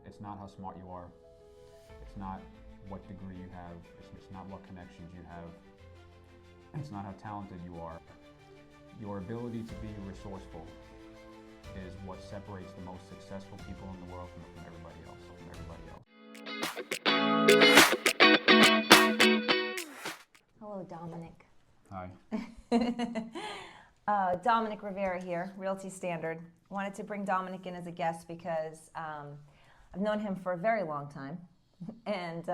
It's not how smart you are. It's not what degree you have. It's not what connections you have. It's not how talented you are. Your ability to be resourceful is what separates the most successful people in the world from everybody else. Hello, Dominick. Hi. Dominick Rivera here, Realty Standard. Wanted to bring Dominick in as a guest because I've known him for a very long time, and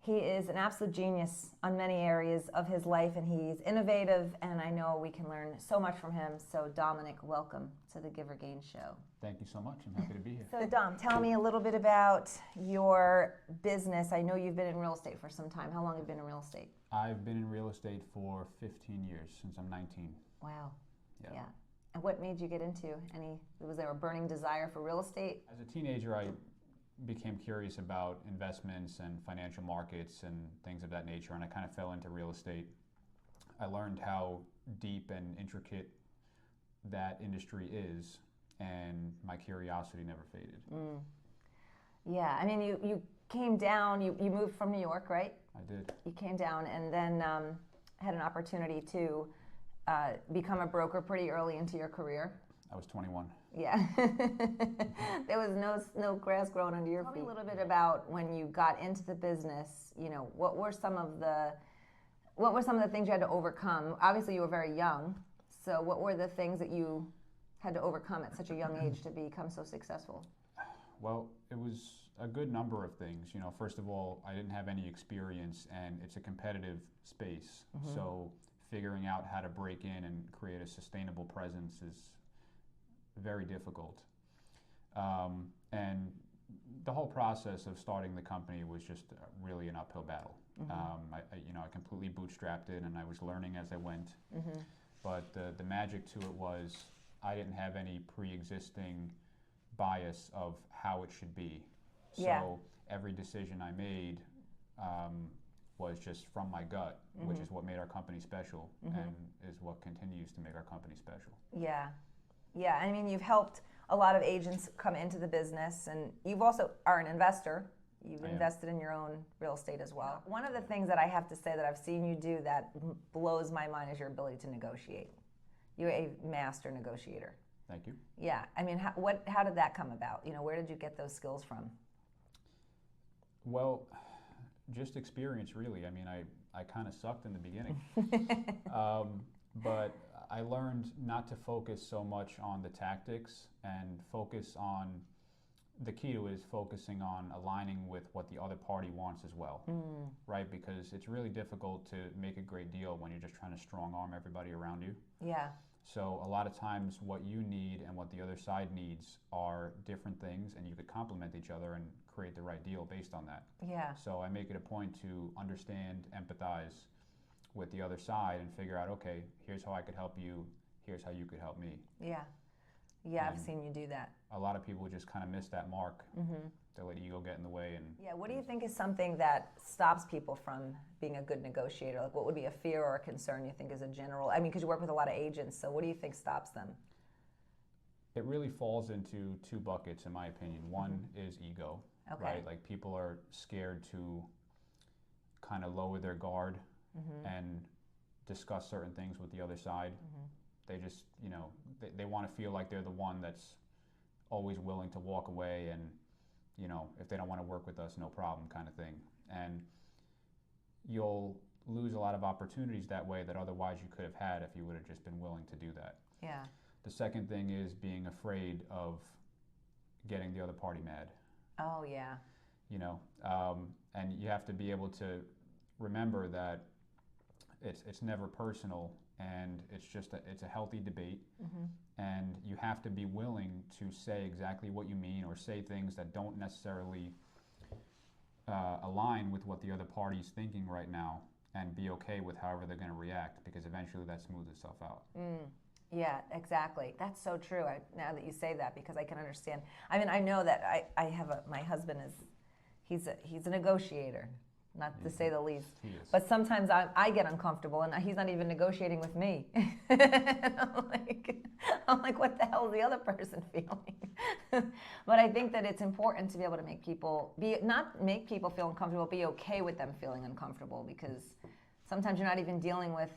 he is an absolute genius on many areas of his life, and he's innovative, and I know we can learn so much from him. So Dominick, welcome to the Give or Gain Show. Thank you so much. I'm happy to be here. So Dom, tell me a little bit about your business. I know you've been in real estate for some time. How long have you been in real estate? I've been in real estate for 15 years, since I'm 19. Wow. Yeah. And what made you get into was there a burning desire for real estate? As a teenager, I became curious about investments and financial markets and things of that nature, and I kind of fell into real estate. I learned how deep and intricate that industry is, and my curiosity never faded. Yeah, I mean, you came down, you moved from New York, right? I did. You came down and then had an opportunity to become a broker pretty early into your career. I was 21. Yeah. There was no grass growing under your feet. Tell me a little bit about when you got into the business, what were some of the things you had to overcome? Obviously you were very young, so what were the things that you had to overcome at such a young age to become so successful? Well, it was a good number of things. First of all, I didn't have any experience, and it's a competitive space. Mm-hmm. So figuring out how to break in and create a sustainable presence is very difficult. And the whole process of starting the company was just really an uphill battle. Mm-hmm. I completely bootstrapped it, and I was learning as I went. Mm-hmm. But the magic to it was I didn't have any pre-existing bias of how it should be. So every decision I made was just from my gut, mm-hmm. which is what made our company special, mm-hmm. and is what continues to make our company special. Yeah. Yeah, I mean, you've helped a lot of agents come into the business, and you've also are an investor. You've invested in your own real estate as well. One of the things that I have to say that I've seen you do that blows my mind is your ability to negotiate. You're a master negotiator. Thank you. Yeah, I mean, how did that come about? Where did you get those skills from? Well, just experience, really. I mean, I kind of sucked in the beginning. But I learned not to focus so much on the tactics and focus on, the key to it is focusing on aligning with what the other party wants as well, right? Because it's really difficult to make a great deal when you're just trying to strong arm everybody around you. Yeah. So a lot of times what you need and what the other side needs are different things, and you could complement each other and create the right deal based on that. Yeah. So I make it a point to understand, empathize with the other side and figure out, okay, here's how I could help you, here's how you could help me. Yeah. Yeah, I've seen you do that. A lot of people just kind of miss that mark. Mm-hmm. They let ego get in the way. Yeah, what do you think is something that stops people from being a good negotiator? Like, what would be a fear or a concern you think is a general, because you work with a lot of agents, so what do you think stops them? It really falls into two buckets, in my opinion. One is ego, right? Like, people are scared to kind of lower their guard, mm-hmm. and discuss certain things with the other side. Mm-hmm. They just, they want to feel like they're the one that's always willing to walk away, and, if they don't want to work with us, no problem, kind of thing. And you'll lose a lot of opportunities that way that otherwise you could have had if you would have just been willing to do that. Yeah. The second thing is being afraid of getting the other party mad. Oh, yeah. And you have to be able to remember that it's never personal, and it's a healthy debate, mm-hmm. and you have to be willing to say exactly what you mean, or say things that don't necessarily align with what the other party's thinking right now, and be okay with however they're going to react, because eventually that smooths itself out. Yeah, exactly. That's so true. Now that you say that, because I can understand. I mean, I know that I have my husband he's a negotiator, not to say the least. He is. But sometimes I get uncomfortable, and he's not even negotiating with me. I'm like, what the hell is the other person feeling? But I think that it's important to be able to make people not make people feel uncomfortable, be okay with them feeling uncomfortable, because sometimes you're not even dealing with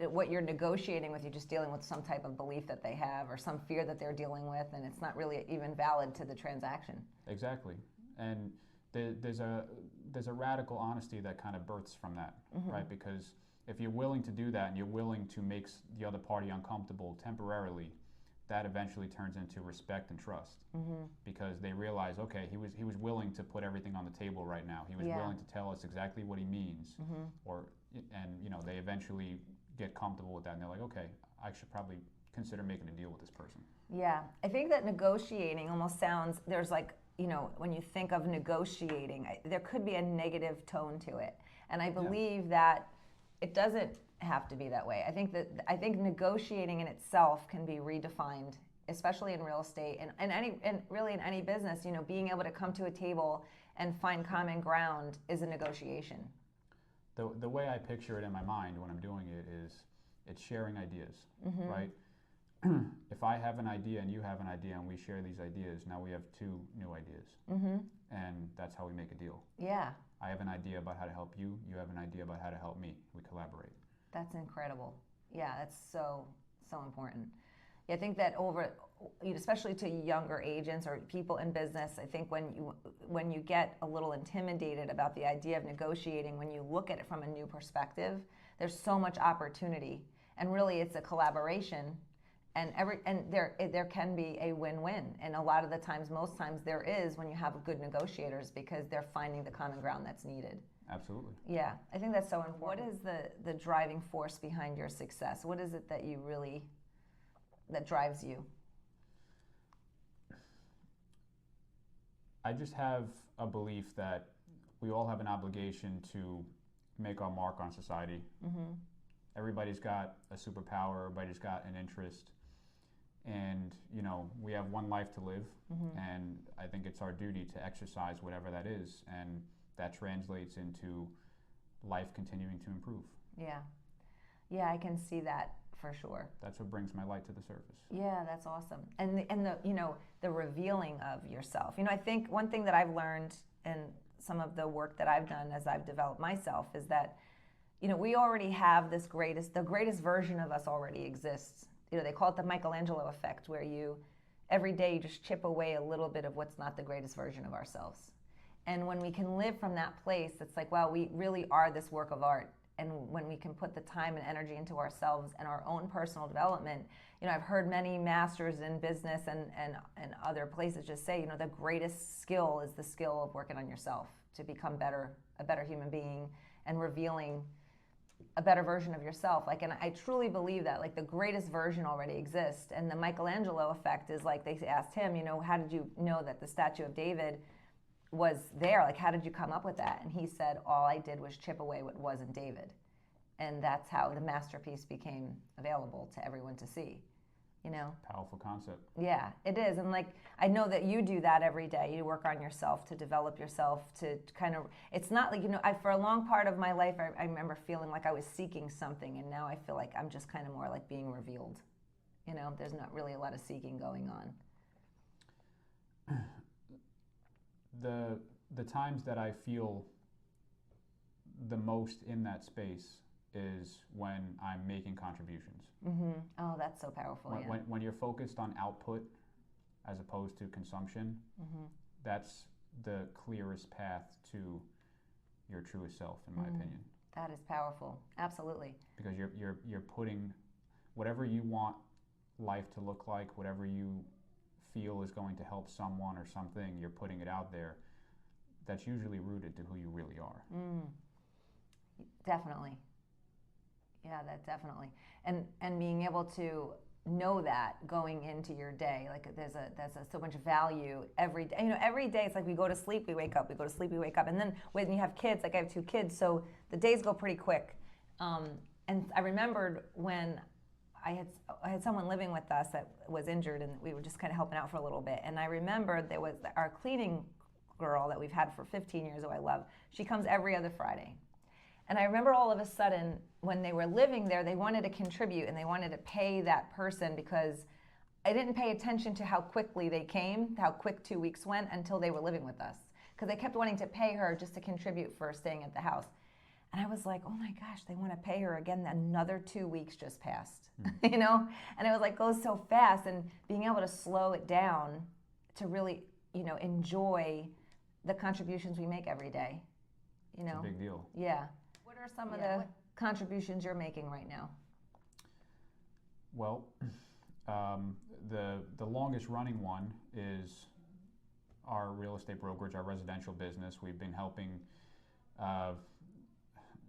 what you're negotiating with. You're just dealing with some type of belief that they have or some fear that they're dealing with, and it's not really even valid to the transaction. Exactly. And there's a radical honesty that kind of births from that, right? Because if you're willing to do that and you're willing to make the other party uncomfortable temporarily, that eventually turns into respect and trust, because they realize, okay, he was willing to put everything on the table right now. He was willing to tell us exactly what he means, and they eventually get comfortable with that, and they're like, okay, I should probably consider making a deal with this person. Yeah, I think that negotiating almost sounds, there's like, when you think of negotiating, there could be a negative tone to it. And I believe that it doesn't have to be that way. I think negotiating in itself can be redefined, especially in real estate and really in any business. Being able to come to a table and find common ground is a negotiation. The way I picture it in my mind when I'm doing it is it's sharing ideas, right? If I have an idea and you have an idea and we share these ideas, now we have two new ideas. And that's how we make a deal. Yeah. I have an idea about how to help you. You have an idea about how to help me. We collaborate. That's incredible. Yeah, that's so important. Yeah, I think that especially to younger agents or people in business, I think when you get a little intimidated about the idea of negotiating, when you look at it from a new perspective, there's so much opportunity, and really it's a collaboration, and there can be a win-win, and a lot of the times, most times there is when you have good negotiators, because they're finding the common ground that's needed. Absolutely. Yeah, I think that's so important. What is the driving force behind your success? What is it that that drives you? I just have a belief that we all have an obligation to make our mark on society. Everybody's got a superpower, everybody's got an interest, and we have one life to live, and I think it's our duty to exercise whatever that is, and that translates into life continuing to improve. Yeah, I can see that for sure. That's what brings my light to the surface. Yeah, that's awesome. And the revealing of yourself. I think one thing that I've learned in some of the work that I've done as I've developed myself is that we already have the greatest version of us already exists. They call it the Michelangelo effect, where every day you just chip away a little bit of what's not the greatest version of ourselves. And when we can live from that place, it's like, wow, we really are this work of art. And when we can put the time and energy into ourselves and our own personal development, I've heard many masters in business and other places just say, the greatest skill is the skill of working on yourself to become a better human being, and revealing a better version of yourself. And I truly believe that, the greatest version already exists. And the Michelangelo effect is they asked him, how did you know that the statue of David was there? How did you come up with that? And he said, all I did was chip away what wasn't David. And that's how the masterpiece became available to everyone to see. Powerful concept. Yeah, it is. And I know that you do that every day. You work on yourself to develop yourself, to kind of, it's not for a long part of my life, I remember feeling like I was seeking something, and now I feel like I'm just kind of more being revealed. There's not really a lot of seeking going on. The times that I feel the most in that space is when I'm making contributions. Oh, that's so powerful. When you're focused on output as opposed to consumption, that's the clearest path to your truest self, in my opinion. That is powerful. Absolutely. Because you're putting whatever you want life to look like, whatever you feel is going to help someone or something, you're putting it out there. That's usually rooted to who you really are. Definitely. Yeah, that definitely. And being able to know that going into your day, there's so much value every day. Every day it's we go to sleep, we wake up, we go to sleep, we wake up. And then when you have kids, I have 2 kids, so the days go pretty quick. And I remembered when I had someone living with us that was injured, and we were just kind of helping out for a little bit. And I remembered there was our cleaning girl that we've had for 15 years, who I love. She comes every other Friday. And I remember all of a sudden, when they were living there, they wanted to contribute and they wanted to pay that person because I didn't pay attention to how quickly they came, how quick 2 weeks went until they were living with us. Because they kept wanting to pay her just to contribute for staying at the house. And I was like, oh my gosh, they want to pay her again. Another 2 weeks just passed, you know? And it was like, goes so fast. And being able to slow it down to really, you know, enjoy the contributions we make every day, you know? It's a big deal. Yeah. What are some of the contributions you're making right now? Well, the longest running one is our real estate brokerage, our residential business. We've been helping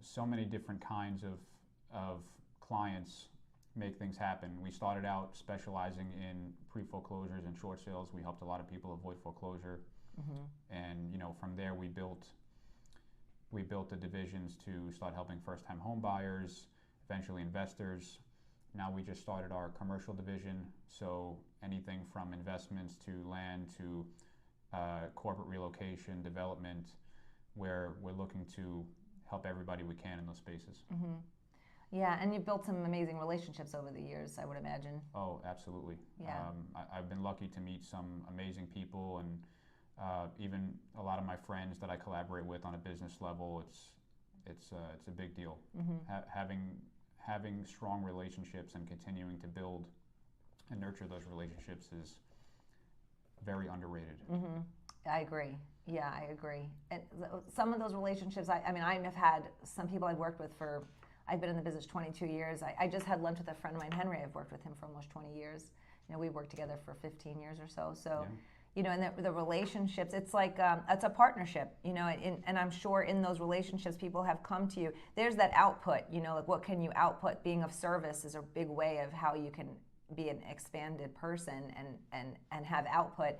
so many different kinds of clients make things happen. We started out specializing in pre-foreclosures and short sales. We helped a lot of people avoid foreclosure, and you know, from there we built the divisions to start helping first-time home buyers, eventually investors. Now we just started our commercial division, so anything from investments to land to corporate relocation, development, where we're looking to help everybody we can in those spaces. Yeah, and you've built some amazing relationships over the years, I would imagine. Oh, absolutely. Yeah. I've been lucky to meet some amazing people, and even a lot of my friends that I collaborate with on a business level. It's a big deal. Having strong relationships and continuing to build and nurture those relationships is very underrated. I agree. Yeah, I agree. And some of those relationships, I mean, I have had some people I've worked with for, I've been in the business 22 years. I just had lunch with a friend of mine, Henry. I've worked with him for almost 20 years. You know, we worked together for 15 years or so. So, you know, and the relationships, it's like, it's a partnership, you know, and I'm sure in those relationships, people have come to you. There's that output, you know, like what can you output? Being of service is a big way of how you can be an expanded person and have output.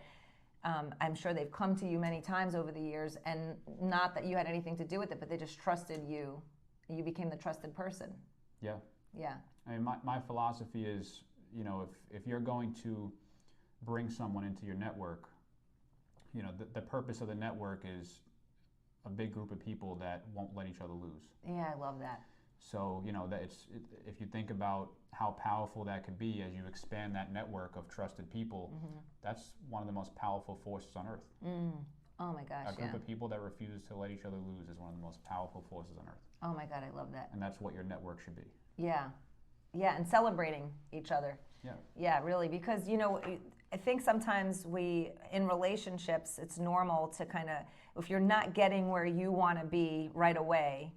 I'm sure they've come to you many times over the years, and not that you had anything to do with it, but they just trusted you. You became the trusted person. Yeah. Yeah. I mean, my philosophy is, you know, if you're going to bring someone into your network, you know, the purpose of the network is a big group of people that won't let each other lose. Yeah, I love that. So, you know, if you think about how powerful that could be as you expand that network of trusted people, that's one of the most powerful forces on earth. Oh my gosh, a group of people that refuse to let each other lose is one of the most powerful forces on earth. Oh my God, I love that. And that's what your network should be. Yeah. Yeah, and celebrating each other. Yeah. Yeah, really, because, you know, I think sometimes in relationships, it's normal to kind of, if you're not getting where you want to be right away,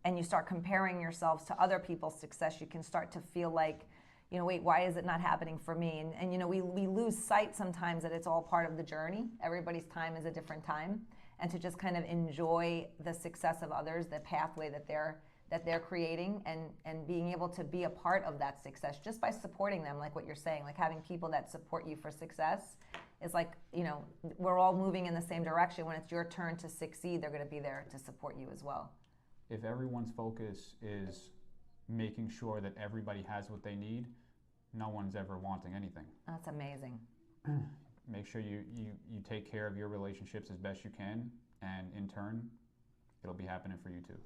and you start comparing yourselves to other people's success, you can start to feel like, you know, wait, why is it not happening for me? And you know, we lose sight sometimes that it's all part of the journey. Everybody's time is a different time. And to just kind of enjoy the success of others, the pathway that they're creating, and being able to be a part of that success just by supporting them, like what you're saying, like having people that support you for success is like, you know, we're all moving in the same direction. When it's your turn to succeed, they're going to be there to support you as well. If everyone's focus is making sure that everybody has what they need, no one's ever wanting anything. That's amazing. Make sure you take care of your relationships as best you can, and in turn, it'll be happening for you too.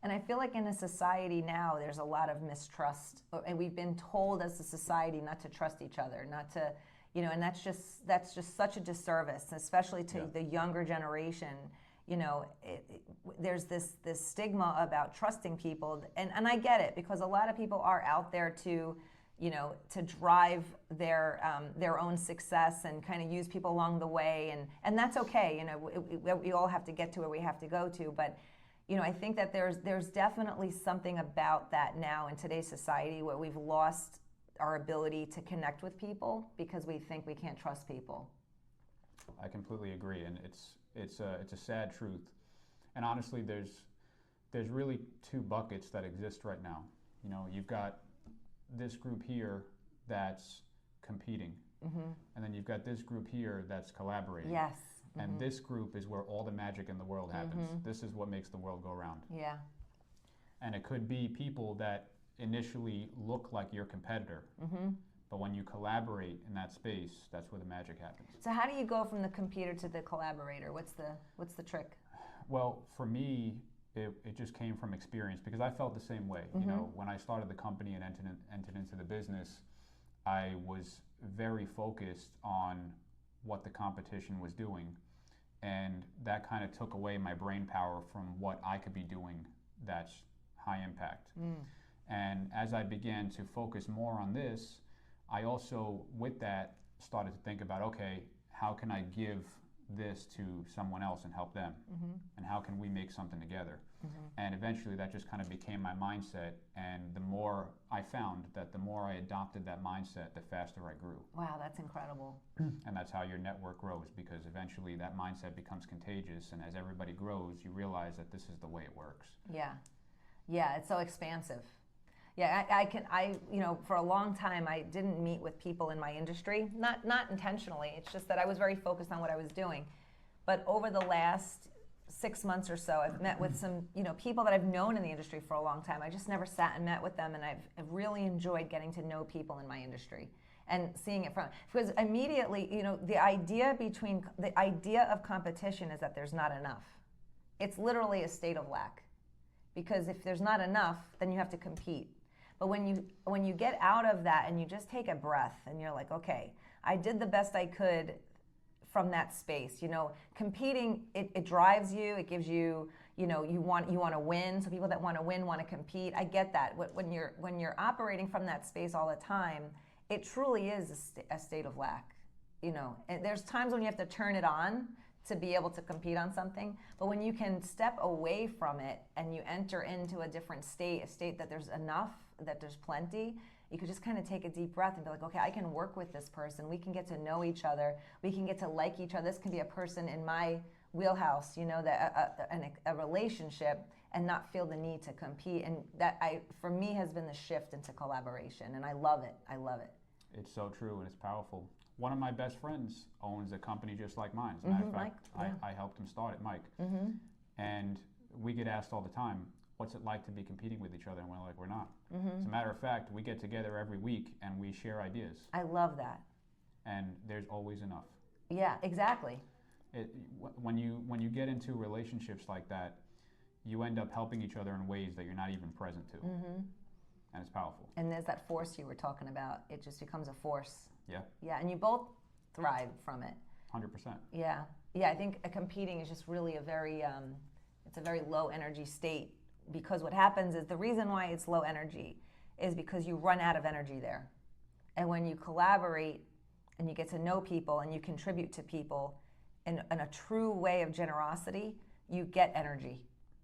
And I feel like in a society now, there's a lot of mistrust, and we've been told as a society not to trust each other, not to, you know, and that's just such a disservice, especially to the younger generation. You know, there's this stigma about trusting people, and I get it, because a lot of people are out there to, you know, to drive their own success and kind of use people along the way, and that's okay. You know, we all have to get to where we have to go to, but you know, I think that there's definitely something about that now in today's society where we've lost our ability to connect with people because we think we can't trust people. I completely agree, and it's a sad truth. And honestly, there's really two buckets that exist right now. You know, you've got this group here that's competing, and then you've got this group here that's collaborating. Yes. And this group is where all the magic in the world happens. This is what makes the world go round. Yeah. And it could be people that initially look like your competitor, But when you collaborate in that space, that's where the magic happens. So how do you go from the competer to the collaborator? What's the trick? Well, for me, it just came from experience, because I felt the same way. You know, when I started the company and entered into the business, I was very focused on what the competition was doing, and that kind of took away my brain power from what I could be doing that's high impact. And as I began to focus more on this, I also, with that, started to think about, okay, how can I give this to someone else and help them? And how can we make something together? And eventually that just kind of became my mindset, and the more I found that the more I adopted that mindset, the faster I grew. Wow, that's incredible. And that's how your network grows, because eventually that mindset becomes contagious, and as everybody grows, you realize that this is the way it works. Yeah, it's so expansive. Yeah, I you know, for a long time I didn't meet with people in my industry, not intentionally. It's just that I was very focused on what I was doing. But over the last 6 months or so, I've met with some, you know, people that I've known in the industry for a long time. I just never sat and met with them, and I've really enjoyed getting to know people in my industry and seeing it from, because immediately, you know, the idea of competition is that there's not enough. It's literally a state of lack, because if there's not enough, then you have to compete. But when you get out of that and you just take a breath and you're like, okay, I did the best I could from that space. You know, competing, it drives you. It gives you, you know, you want to win. So people that want to win want to compete. I get that. When you're operating from that space all the time, it truly is a state of lack. You know, and there's times when you have to turn it on to be able to compete on something. But when you can step away from it and you enter into a different state, a state that there's enough, that there's plenty, you could just kind of take a deep breath and be like, okay, I can work with this person. We can get to know each other. We can get to like each other. This can be a person in my wheelhouse, you know, that a relationship, and not feel the need to compete. And that, for me, has been the shift into collaboration, and I love it. I love it. It's so true, and it's powerful. One of my best friends owns a company just like mine. As a matter of fact, I helped him start it, Mike. And we get asked all the time, what's it like to be competing with each other? And we're like, we're not. As a matter of fact, we get together every week and we share ideas. I love that. And there's always enough. Yeah, exactly. When you get into relationships like that, you end up helping each other in ways that you're not even present to. And it's powerful. And there's that force you were talking about. It just becomes a force. Yeah. Yeah, and you both thrive from it. 100%. Yeah. Yeah, I think competing is just really it's a very low energy state, because what happens is, the reason why it's low energy is because you run out of energy there. And when you collaborate and you get to know people and you contribute to people in a true way of generosity, you get energy.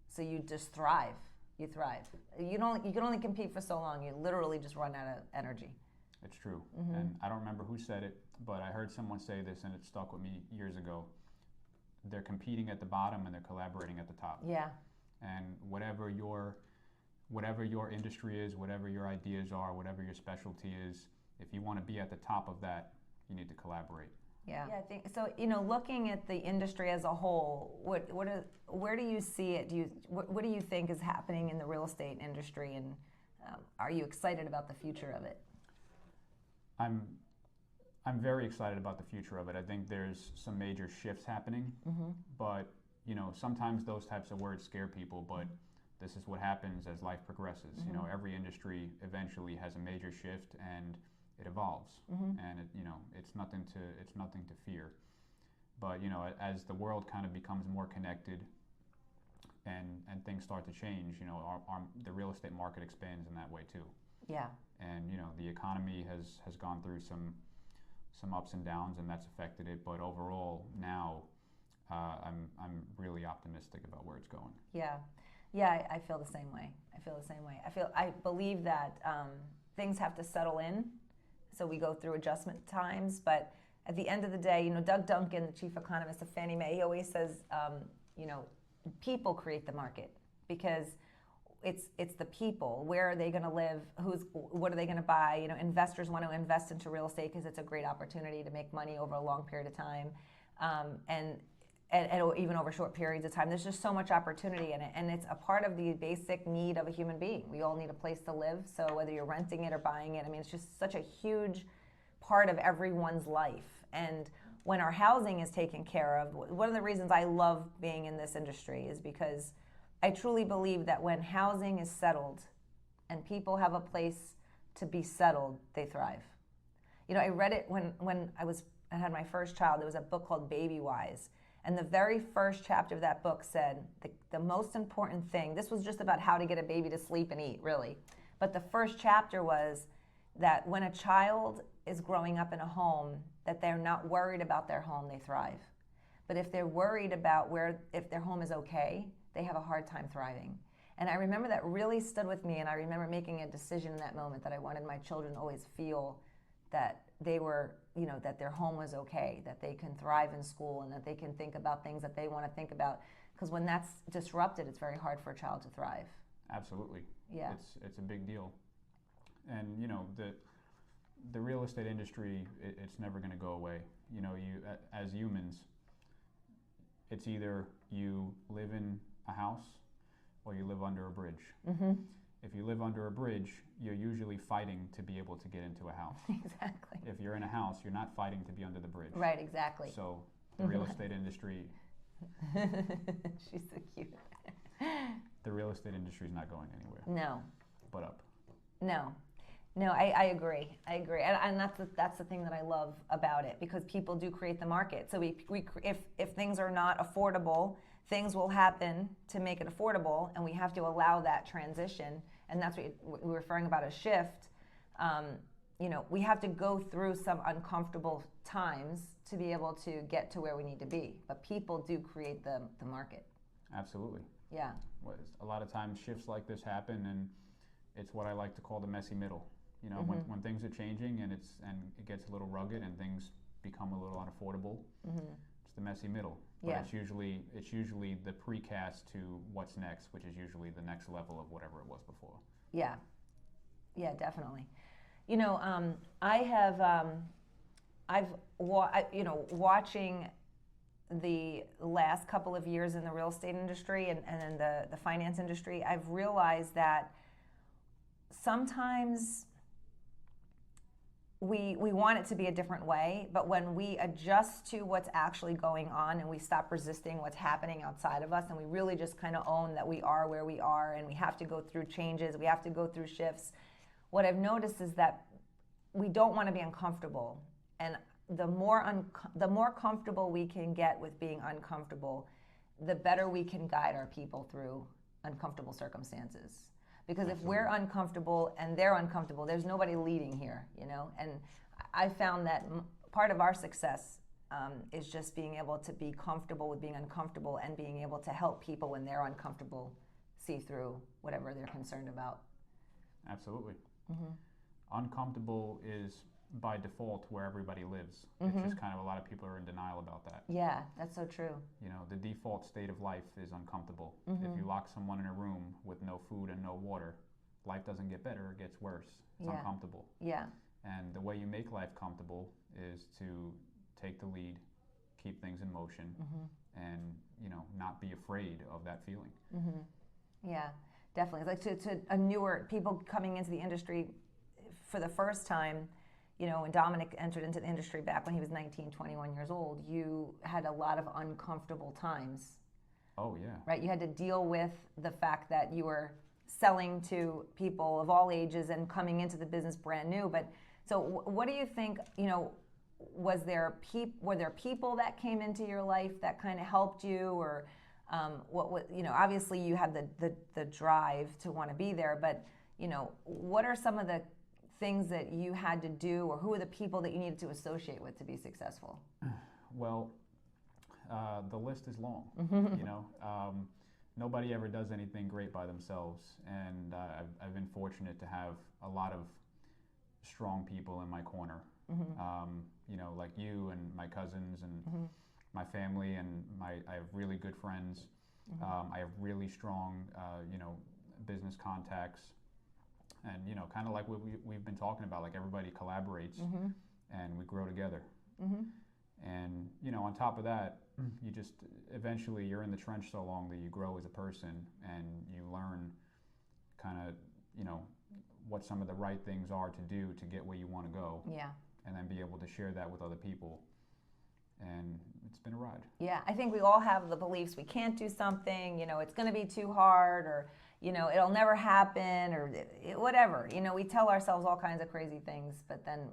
So you just thrive. You thrive. You can only compete for so long. You literally just run out of energy. It's true. And I don't remember who said it, but I heard someone say this and it stuck with me years ago. They're competing at the bottom and they're collaborating at the top. Yeah. And whatever your industry is, whatever your ideas are, whatever your specialty is, if you want to be at the top of that, you need to collaborate. Yeah, I think so. You know, looking at the industry as a whole, where do you see it? What do you think is happening in the real estate industry, and are you excited about the future of it? I'm very excited about the future of it. I think there's some major shifts happening, but you know, sometimes those types of words scare people, but this is what happens as life progresses. You know, every industry eventually has a major shift and it evolves, and it's nothing to fear. But you know, as the world kind of becomes more connected and things start to change, you know, the real estate market expands in that way too. Yeah. And you know, the economy has gone through some ups and downs, and that's affected it. But overall, now I'm really optimistic about where it's going. Yeah, I feel the same way. I believe that things have to settle in, so we go through adjustment times. But at the end of the day, you know, Doug Duncan, the chief economist of Fannie Mae, he always says, you know, people create the market, because it's the people. Where are they going to live? What are they going to buy? You know, investors want to invest into real estate because it's a great opportunity to make money over a long period of time, and even over short periods of time. There's just so much opportunity in it, and it's a part of the basic need of a human being. We all need a place to live. So whether you're renting it or buying it, I mean, it's just such a huge part of everyone's life. And when our housing is taken care of, one of the reasons I love being in this industry is because I truly believe that when housing is settled and people have a place to be settled, they thrive. You know, I read it when I had my first child. There was a book called Baby Wise. And the very first chapter of that book said the most important thing, this was just about how to get a baby to sleep and eat, really. But the first chapter was that when a child is growing up in a home, that they're not worried about their home, they thrive. But if they're worried about if their home is okay, they have a hard time thriving. And I remember that really stood with me, and I remember making a decision in that moment that I wanted my children to always feel that they were, you know, that their home was okay, that they can thrive in school, and that they can think about things that they want to think about. Because when that's disrupted, it's very hard for a child to thrive. Absolutely. Yeah. It's a big deal. And, you know, the real estate industry, it's never going to go away. You know, as humans, it's either you live in a house or you live under a bridge. Mm-hmm. If you live under a bridge, you're usually fighting to be able to get into a house. Exactly. If you're in a house, you're not fighting to be under the bridge. Right, exactly. So the real estate industry... She's so cute. The real estate industry is not going anywhere. No. But up. No. No, I agree. I agree, and that's the thing that I love about it, because people do create the market. So if things are not affordable, things will happen to make it affordable, and we have to allow that transition. And that's what we're referring about a shift. You know, we have to go through some uncomfortable times to be able to get to where we need to be. But people do create the market. Absolutely. Yeah. A lot of times shifts like this happen, and it's what I like to call the messy middle. You know, mm-hmm. when things are changing and it gets a little rugged and things become a little unaffordable, mm-hmm. it's the messy middle. But yeah. it's usually the precast to what's next, which is usually the next level of whatever it was before. Yeah. Yeah, definitely. You know, watching the last couple of years in the real estate industry and in the finance industry, I've realized that sometimes we want it to be a different way, but when we adjust to what's actually going on and we stop resisting what's happening outside of us, and we really just kind of own that we are where we are and we have to go through changes, we have to go through shifts, what I've noticed is that we don't want to be uncomfortable. And the more comfortable we can get with being uncomfortable, the better we can guide our people through uncomfortable circumstances. Because if we're uncomfortable and they're uncomfortable, there's nobody leading here, you know? And I found that part of our success is just being able to be comfortable with being uncomfortable and being able to help people when they're uncomfortable see through whatever they're concerned about. Absolutely. Mm-hmm. Uncomfortable is by default where everybody lives. Mm-hmm. It's just kind of a lot of people are in denial about that. Yeah, that's so true. You know, the default state of life is uncomfortable. Mm-hmm. If you lock someone in a room with no food and no water, life doesn't get better, it gets worse. It's uncomfortable. Yeah. And the way you make life comfortable is to take the lead, keep things in motion, mm-hmm. and, you know, not be afraid of that feeling. Mm-hmm. Yeah, definitely. Like to a newer people coming into the industry for the first time, you know, when Dominick entered into the industry back when he was 19, 21 years old, you had a lot of uncomfortable times. Oh, yeah. Right? You had to deal with the fact that you were selling to people of all ages and coming into the business brand new. But so what do you think, you know, were there people that came into your life that kind of helped you, or you know, obviously you had the drive to want to be there, but, you know, what are some of the things that you had to do, or who are the people that you needed to associate with to be successful? Well, the list is long. You know, nobody ever does anything great by themselves, and I've been fortunate to have a lot of strong people in my corner. Mm-hmm. You know, like you and my cousins and mm-hmm. my family, and I have really good friends. Mm-hmm. I have really strong, you know, business contacts. And, you know, kind of like what we've been talking about, like everybody collaborates mm-hmm. and we grow together. Mm-hmm. And, you know, on top of that, you just, eventually you're in the trench so long that you grow as a person and you learn kind of, you know, what some of the right things are to do to get where you want to go. Yeah. and then be able to share that with other people. And it's been a ride. Yeah, I think we all have the beliefs we can't do something, it's going to be too hard, or, it'll never happen, or whatever. We tell ourselves all kinds of crazy things, but then,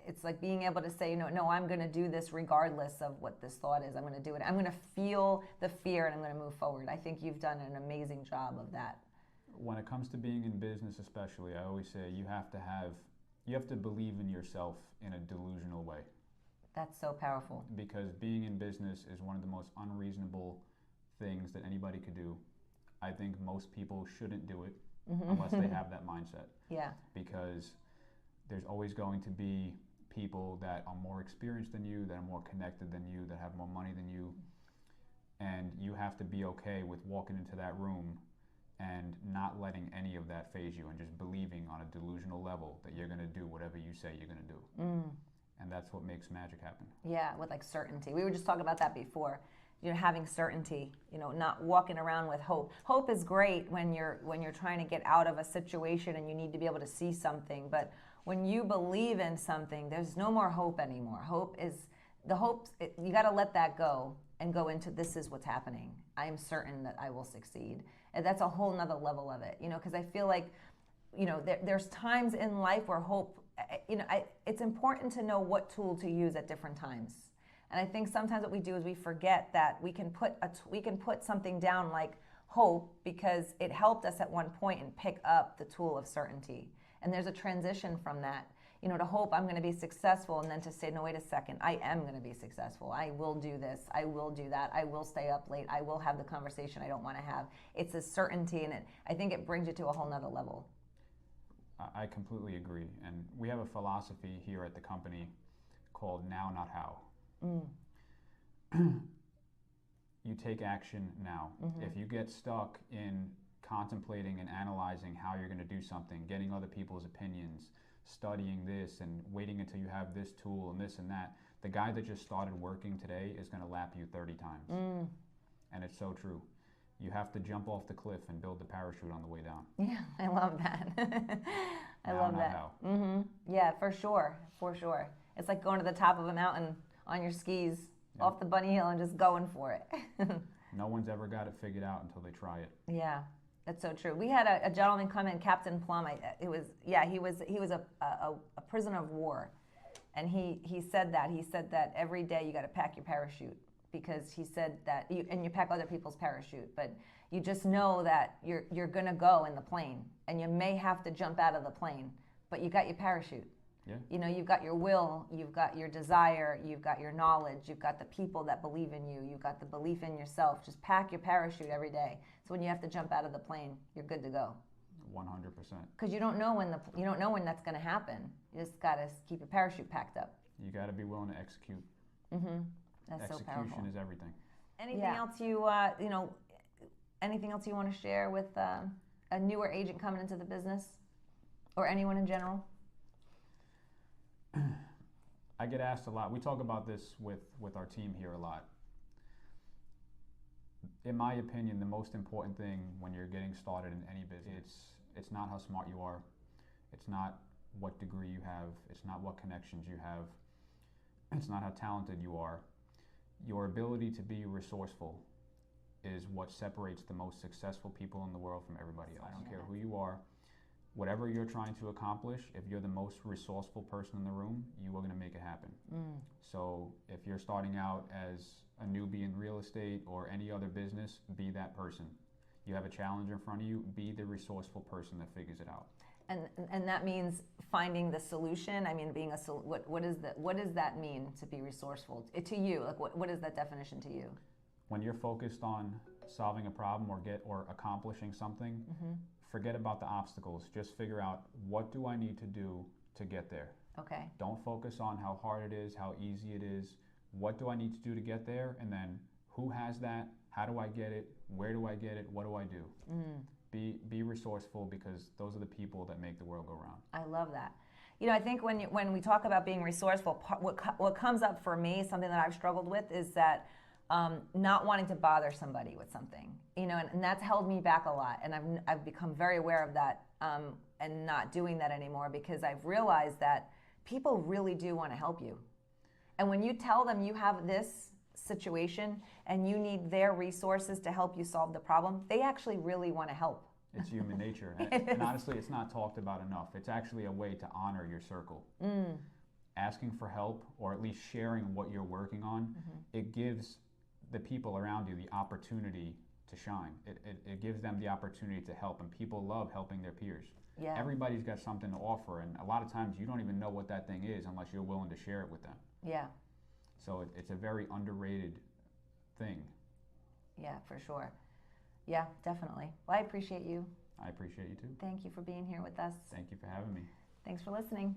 it's like being able to say, no, I'm going to do this regardless of what this thought is. I'm going to do it. I'm going to feel the fear, and I'm going to move forward. I think you've done an amazing job of that. When it comes to being in business especially, I always say you have to believe in yourself in a delusional way. That's so powerful. Because being in business is one of the most unreasonable things that anybody could do. I think most people shouldn't do it unless they have that mindset. Yeah. Because there's always going to be people that are more experienced than you, that are more connected than you, that have more money than you. And you have to be okay with walking into that room and not letting any of that faze you, and just believing on a delusional level that you're going to do whatever you say you're going to do. And that's what makes magic happen. Yeah, with like certainty. We were just talking about that before. Having certainty, not walking around with hope. Hope is great when you're trying to get out of a situation and you need to be able to see something. But when you believe in something, there's no more hope anymore. You got to let that go and go into, this is what's happening. I am certain that I will succeed. And that's a whole nother level of it, because I feel like, there's times in life where hope, it's important to know what tool to use at different times. And I think sometimes what we do is we forget that we can put something down like hope because it helped us at one point and pick up the tool of certainty. And there's a transition from that, to hope I'm going to be successful, and then to say, no, wait a second, I am going to be successful. I will do this. I will do that. I will stay up late. I will have the conversation I don't want to have. It's a certainty, and I think it brings you to a whole nother level. I completely agree. And we have a philosophy here at the company called now, not how. You take action now. If you get stuck in contemplating and analyzing how you're going to do something, getting other people's opinions, studying this and waiting until you have this tool and this and that, the guy that just started working today is going to lap you 30 times. And it's so true. You have to jump off the cliff and build the parachute on the way down. Yeah, I love that. I love that. How. Yeah, for sure. It's like going to the top of a mountain on your skis, off the bunny hill, and just going for it. No one's ever got it figured out until they try it. Yeah, that's so true. We had a gentleman come in, Captain Plum. He was a prisoner of war, and he said that every day you got to pack your parachute, because he said that you pack other people's parachute, but you just know that you're gonna go in the plane, and you may have to jump out of the plane, but you got your parachute. Yeah. You've got your will, you've got your desire, you've got your knowledge, you've got the people that believe in you, you've got the belief in yourself. Just pack your parachute every day. So when you have to jump out of the plane, you're good to go. 100%. Because you don't know when that's going to happen. You just got to keep your parachute packed up. You got to be willing to execute. That's so powerful. Execution is everything. Anything else anything else you want to share with a newer agent coming into the business, or anyone in general? I get asked a lot. We talk about this with our team here a lot. In my opinion, the most important thing when you're getting started in any business, it's not how smart you are. It's not what degree you have. It's not what connections you have. It's not how talented you are. Your ability to be resourceful is what separates the most successful people in the world from everybody else. I don't care who you are. Whatever you're trying to accomplish, if you're the most resourceful person in the room, you are going to make it happen. So if you're starting out as a newbie in real estate or any other business, be that person. You have a challenge in front of you, be the resourceful person that figures it out. And that means finding the solution. I mean, being what does that mean to be resourceful to you? Like what is that definition to you? When you're focused on solving a problem or accomplishing something, forget about the obstacles. Just figure out, what do I need to do to get there? Okay. Don't focus on how hard it is, how easy it is. What do I need to do to get there? And then who has that? How do I get it? Where do I get it? What do I do? Be resourceful, because those are the people that make the world go round. I love that. I think when we talk about being resourceful, what comes up for me, something that I've struggled with, is that not wanting to bother somebody with something, and that's held me back a lot. And I've become very aware of that, and not doing that anymore, because I've realized that people really do want to help you. And when you tell them you have this situation and you need their resources to help you solve the problem, they actually really want to help. It's human nature. And honestly, it's not talked about enough. It's actually a way to honor your circle. Asking for help, or at least sharing what you're working on, it gives the people around you the opportunity to shine. It gives them the opportunity to help, and people love helping their peers. Yeah. Everybody's got something to offer, and a lot of times you don't even know what that thing is unless you're willing to share it with them. Yeah. So it's a very underrated thing. Yeah, for sure. Yeah, definitely. Well, I appreciate you. I appreciate you too. Thank you for being here with us. Thank you for having me. Thanks for listening.